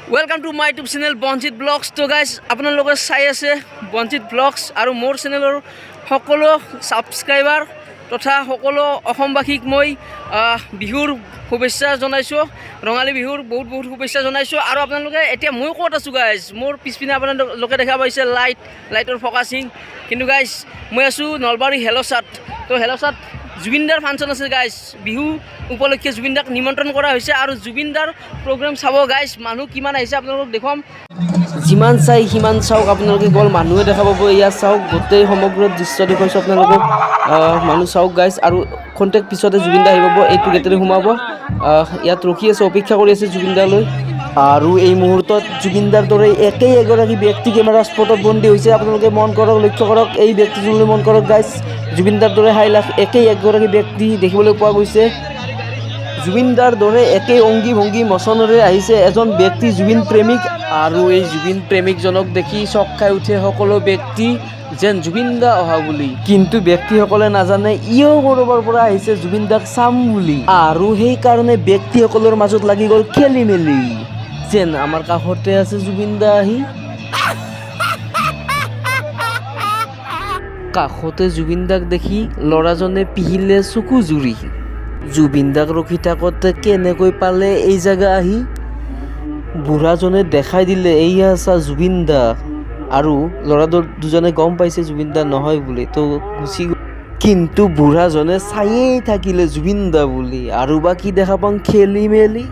Welcome to my YouTube channel Banchit blogs. तो guys आपलोगे चाई आछे बंचित ब्लग्स और मोर चैनलर सकलो सबसक्राइबार तथा सकलो अসমबासीक मैं बिहुर शुभेच्छा जनाइछो। रंगाली बिहुर बहुत बहुत शुभेच्छा जनाइछो। और आपलोगे एतिया मैं कत आछो गाइज मोर पिछपिने आपलोगे देखा पाइছে लाइटर फकासिंग किन्तु गाइज मैं आछो नलबारी हेलसात। तो हेलसात जुबिनदार फांशन আছে गाइज बिहु उपलक्षे जुबिनदाक निमंत्रण करा হৈছে और जुबिनदार प्रोग्राम चाबो गाइज मानुह किमान आइছে आपनालोक देखम जिमान चाই সিমান চাওক আপোনালোকে কেৱল মানুহে দেখা পাব। ইয়াত চাওক গোটেই সমগ্ৰ দৃশ্য দেখুৱাইছো আপোনালোকক মানুহ চাওক গাইজ আৰু খন্তেক পিছতে জুবিনদা আহি পাব এইটো গেটেৰে সোমাব। ইয়াত ৰখি আছে অপেক্ষা কৰি আছে জুবিনদালৈ আৰু এই মুহূৰ্তত জুবিনদাৰ দৰে একেই এগৰাকী ব্যক্তি কেমেৰা স্পটত বন্দী হৈছে। আপোনালোকে মন কৰক লক্ষ্য কৰক এই ব্যক্তিজনলৈ মন কৰক গাইজ জুবিনদাৰ দৰে হাইলাখ একেই একগৰাকী ব্যক্তি দেখিবলৈ পোৱা গৈছে। জুবিনদাৰ দৰে একেই অংগী ভংগী মচনেৰে আহিছে এজন ব্যক্তি জুবিন প্ৰেমিক আৰু এই জুবিন প্ৰেমিকজনক দেখি চক খাই উঠে সকলো ব্যক্তি যেন জুবিনদা অহা বুলি। কিন্তু ব্যক্তিসকলে নাজানে ইও ক'ৰবাৰ পৰা আহিছে জুবিনদাক চাম বুলি আৰু সেইকাৰণে ব্যক্তিসকলৰ মাজত লাগি গ'ল খেলি মেলি যেন আমাৰ কাষতে আছে জুবিনদা আহি কাষতে জুবিনদাক দেখি ল'ৰাজনে পিহিলে চকু জুৰি। জুবিনদাক ৰখি থাকোঁতে কেনেকৈ পালে এই জেগা আহি বুঢ়াজনে দেখাই দিলে এইয়া চা জুবিনদা আৰু ল'ৰাটোৰ দুজনে গম পাইছে জুবিনদা নহয় বুলি তো গুচি গ'ল। কিন্তু বুঢ়াজনে চায়েই থাকিলে জুবিনদা বুলি আৰু বা কি দেখা পাওঁ খেলি মেলি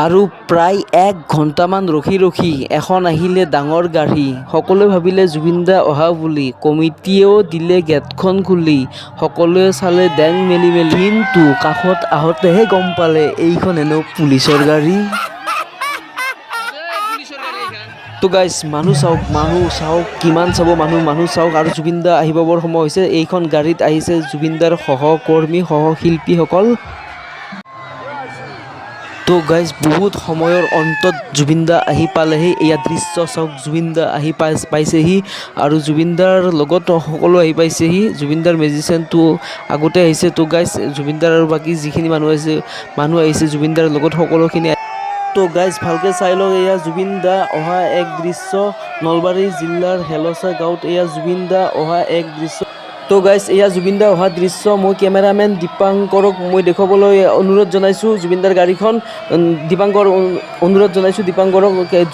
আৰু প্ৰায় 1 ঘণ্টামান ৰখি ৰখি এখন আহিলে ডাঙৰ গাড়ী। সকলোৱে ভাবিলে জুবিনদা অহা বুলি। কমিটিয়েও দিলে গেটখন খুলি সকলোৱে চালে ডেং মেলি মেলি কিন্তু কাষত আহোঁতেহে গম পালে এইখন হেনো পুলিচৰ গাড়ী। তো গাইজ মানুহ চাওক কিমান চাব মানুহ চাওক আৰু জুবিনদা আহি পাবৰ সময় হৈছে। এইখন গাড়ীত আহিছে জুবিনদাৰ সহকৰ্মী সহশিল্পীসকল। তো গাইজ বহুত সময়ৰ অন্তত জুবিনদা আহি পালেহি। এয়া দৃশ্য চাওক জুবিনদা আহি পাইছেহি আৰু জুবিনদাৰ লগত সকলো আহি পাইছেহি। জুবিনদাৰ মিউজিচিয়ানটো আগতে আহিছে। তো গাইজ জুবিনদাৰ আৰু বাকী যিখিনি মানুহ আহিছে জুবিনদাৰ লগত সকলোখিনি। তো গাইজ ভালকৈ চাই লওক এয়া জুবিনদা অহা এক দৃশ্য। নলবাৰী জিলাৰ হেলচা গাঁৱত এয়া জুবিনদা অহা এক দৃশ্য। তো গাইজ এয়া জুবিনদা অহা দৃশ্য। মই কেমেৰামেন দীপাংকৰক মই দেখুৱাবলৈ অনুৰোধ জনাইছোঁ জুবিনদাৰ গাড়ীখন। দীপাংকৰক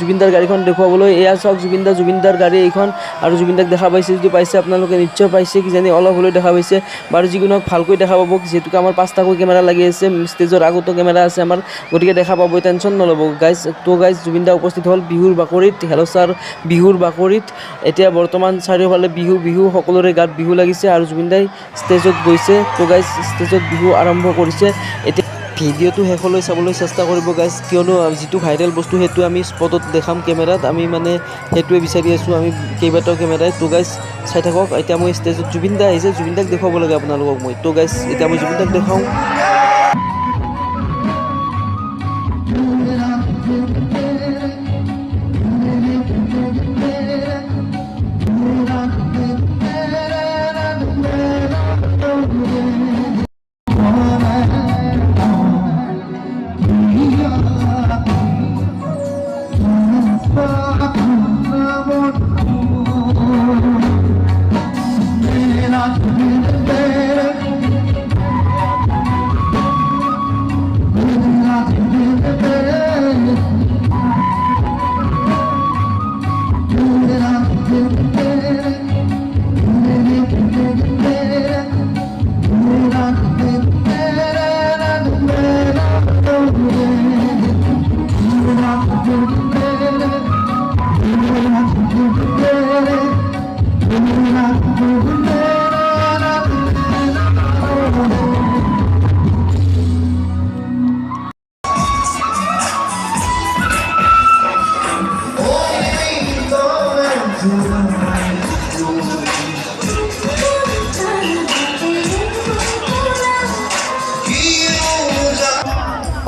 জুবিনদাৰ গাড়ীখন দেখুৱাবলৈ। এয়া চাওক জুবিনদাৰ গাড়ী এইখন আৰু জুবিনদাক দেখা পাইছে যদি পাইছে আপোনালোকে নিশ্চয় পাইছে কিজানি অলপ হ'লেও দেখা পাইছে বাৰু যিকোনো ভালকৈ দেখা পাব যিহেতুকে আমাৰ 5টাকৈ কেমেৰা লাগি আছে ষ্টেজৰ আগতো কেমেৰা আছে আমাৰ গতিকে দেখা পাব টেনশ্যন নল'ব গাইজ। তো গাইজ জুবিনদা উপস্থিত হ'ল বিহুৰ বাকৰিত হেলচাৰ বিহুৰ বাকৰিত। এতিয়া বৰ্তমান চাৰিওফালে বিহু সকলোৰে গাত বিহু লাগিছে আৰু জুবিনদাই ষ্টেজত গৈছে। তো গাইজ ষ্টেজত বিহু আৰম্ভ কৰিছে। এতিয়া ভিডিঅ'টো শেষলৈ চাবলৈ চেষ্টা কৰিব গাইজ কিয়নো যিটো ভাইৰেল বস্তু সেইটো আমি স্পটত দেখাম কেমেৰাত আমি মানে সেইটোৱে বিচাৰি আছোঁ আমি কেইবাটাও কেমেৰাই। তো গাইজ চাই থাকক। এতিয়া মই ষ্টেজত জুবিনদা আহিছে জুবিনদাক দেখুৱাব লাগে আপোনালোকক মই। তো গাইজ এতিয়া মই জুবিনদাক দেখাওঁ।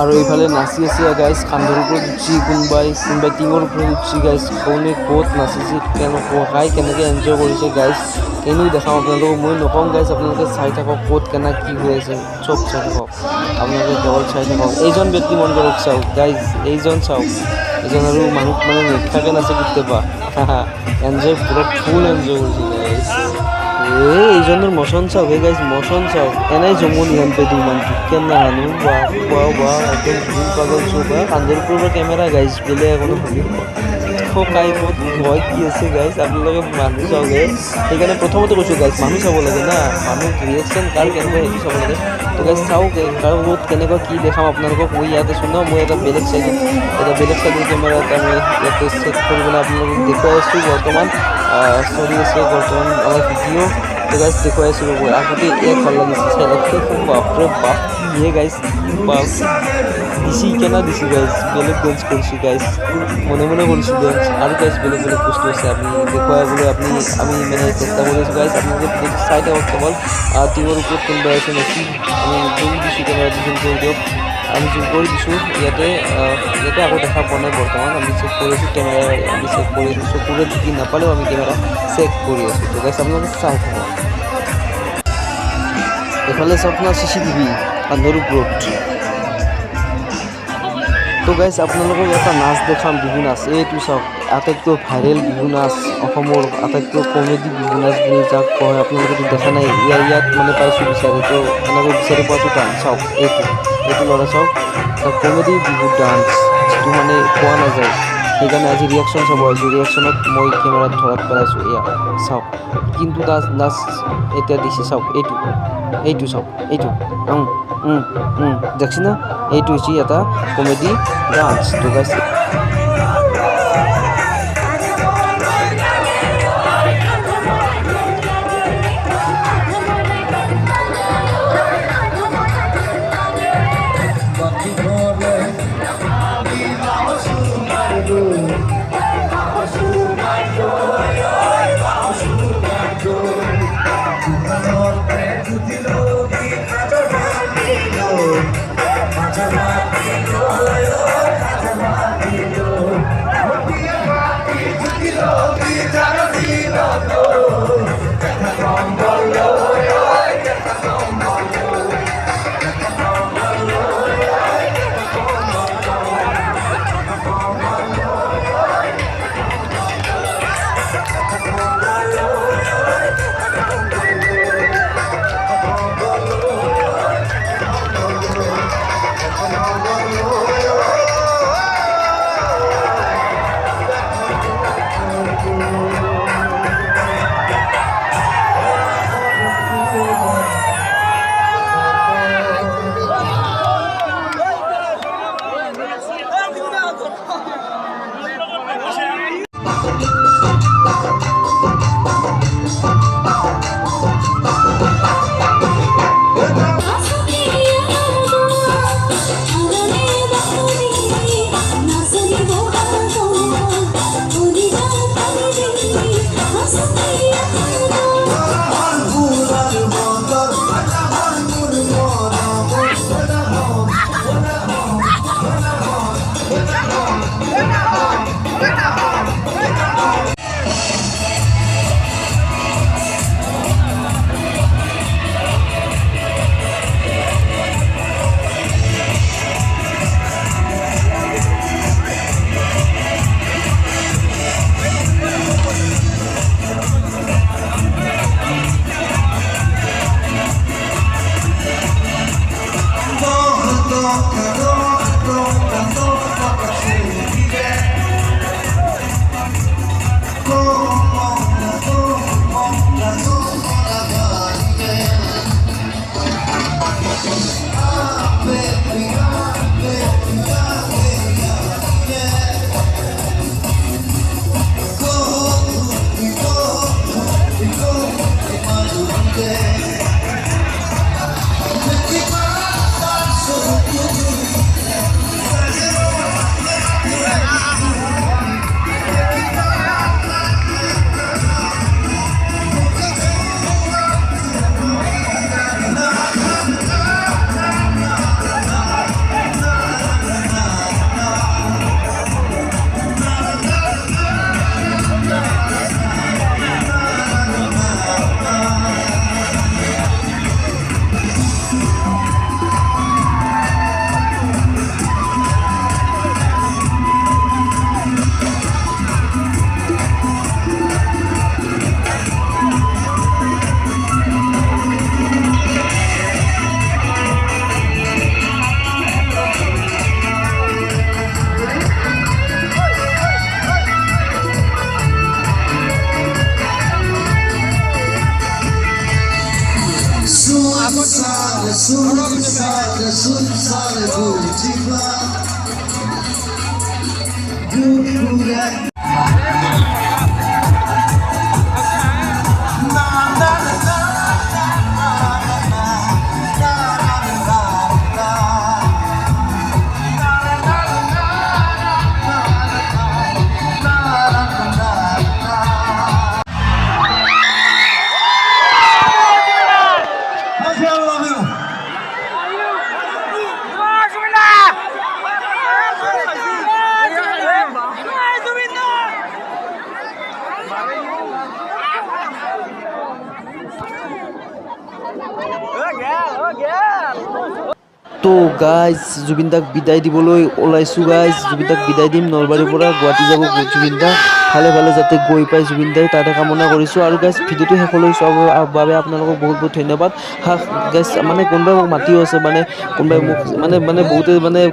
আৰু এইফালে নাচি আছে গাইজ কান্ধৰ ওপৰত উঠি কোনোবাই টিঙৰ ওপৰত উঠি গাইজ কোনে ক'ত নাচিছে কেনেকৈ এনজয় কৰিছে গাইজ এনেও দেখাওঁ আপোনালোকক মই নকওঁ গাইজ আপোনালোকে চাই থাকক ক'ত কেনে কি হৈ আছে চব চাই থাকক আপোনালোকে কেৱল চাই থাকক এইজন ব্যক্তি মন কৰক চাওক গাইজ এইজন চাওক এইজন আৰু মানুহ মানে নেথাকে নাচে কেতিয়াবা এনজয় পুৰা ফুল এনজয় কৰিছে গাইজ এইজনৰ মচন চাওক গাইজ মচন চাওক এনেই জমনি হেন পাই দিওঁ মানুহটো কেনে হানো বা একদম ভুল পাগল চব কান্ধৰ ওপৰৰ কেমেৰা গাইজ বেলেগ এখনো ভাবি কাইমত ভয় কি আছে গাইজ আপোনালোকে মানুহ চাওক সেইকাৰণে প্ৰথমতে কৈছোঁ গাইজ মানুহ চাব লাগে না মানুহ ৰিয়েকশ্যন কাৰ কেনেকুৱা সেইটো চাব লাগে তো গাইজ চাওক কাৰ ক'ত কেনেকুৱা কি দেখাম আপোনালোকক মই ইয়াত আছোঁ ন মই এটা বেলেগ চাইডৰ কেমেৰা এটা মই ইয়াতে চেক কৰিবলৈ আপোনালোকক দেখুৱাই আছোঁ বৰ্তমান চলি আছে বৰ্তমান আমাৰ ভিডিঅ' তো গাইজ দেখুৱাই আছোঁ ৰ'ব আগতে এক ভাল লাগিছে চাই বাপৰে বাপ কিহে গাইজ বাপ দিছি কেনা দিছি গাইজ বেলেগ ডেন্স কৰিছোঁ গাইজ মনে মনে কৰিছোঁ ডেন্স আৰু গাইজ বেলেগ বস্তু আছে আমি দেখুৱাবলৈ আমি মানে চেষ্টা কৰিছোঁ গাইজ আপোনালোকে চাই থাকক কেৱল টিঙৰ ওপৰত কোনোবাই আছে নেকি আমি জুম দিছোঁ কেমেৰা জুম কৰি দিয়ক আমি জুম কৰি দিছোঁ ইয়াতে আকৌ দেখা পোৱা নাই বৰ্তমান আমি চেক কৰি আছোঁ কেমেৰা আমি চেক কৰি আছোঁ চকুৰে ঢুকি নাপালেও আমি কেমেৰা চেক কৰি আছোঁ তো গাইজ আপোনালোকে চাই থাকক এইফালে আছে আপোনাৰ CCTV কান্ধৰ ওপৰত তো গাইজ আপোনালোকক এটা নাচ দেখাম বিহু নাচ এইটো চাওক আটাইতকৈ ভাইৰেল বিহু নাচ অসমৰ আটাইতকৈ কমেডি বিহু নাচ বুলি যাক কয় আপোনালোকেতো দেখা নাই ইয়াত মানে পাইছোঁ বিচাৰি তো এনেকৈ বিচাৰি পোৱাটো টান চাওক এইটো ল'ৰা চাওক এটা কমেডি বিহু ডান্স যিটো মানে পোৱা নাযায় সেইকাৰণে আজি ৰিয়েকশ্যন চাব আহিছোঁ ৰিয়েকশ্যনত মই কেমেৰাত ধৰাত পেলাইছোঁ এয়া চাওক কিন্তু নাচ এতিয়া দিছে চাওক এইটো চাওক এইটো দেখছি না এইটো হৈছে এটা কমেডি ডান্স তো গাইজ তো গাইজ জুবিন দাক বিদায় দিবলৈ ওলাইছোঁ গাইজ। জুবিন দাক বিদায় দিম, নলবাৰীৰ পৰা গুৱাহাটী যাব জুবিন দা। ভালে ভালে যাতে গৈ পায় জুবিন দাই তাতে কামনা কৰিছোঁ। আৰু গাইজ ভিডিঅ'টো শেষলৈ চোৱাৰ বাবে আপোনালোকক বহুত বহুত ধন্যবাদ। গাইজ মানে কোনোবাই মোক মাতিও আছে, মানে কোনোবাই মোক বহুতে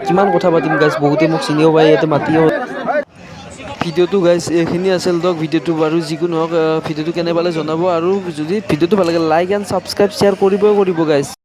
কিমান কথা পাতিম গাইজ, বহুতে মোক চিনিও পায়, ইয়াতে মাতিও। ভিডিঅ'টো গাইজ এইখিনি আছিল ধৰক। ভিডিঅ'টো বাৰু যিকোনো হওক, ভিডিঅ'টো কেনে পালে জনাব। আৰু যদি ভিডিঅ'টো ভাল লাগে লাইক এণ্ড ছাবস্ক্ৰাইব শ্বেয়াৰ কৰিব গাইজ।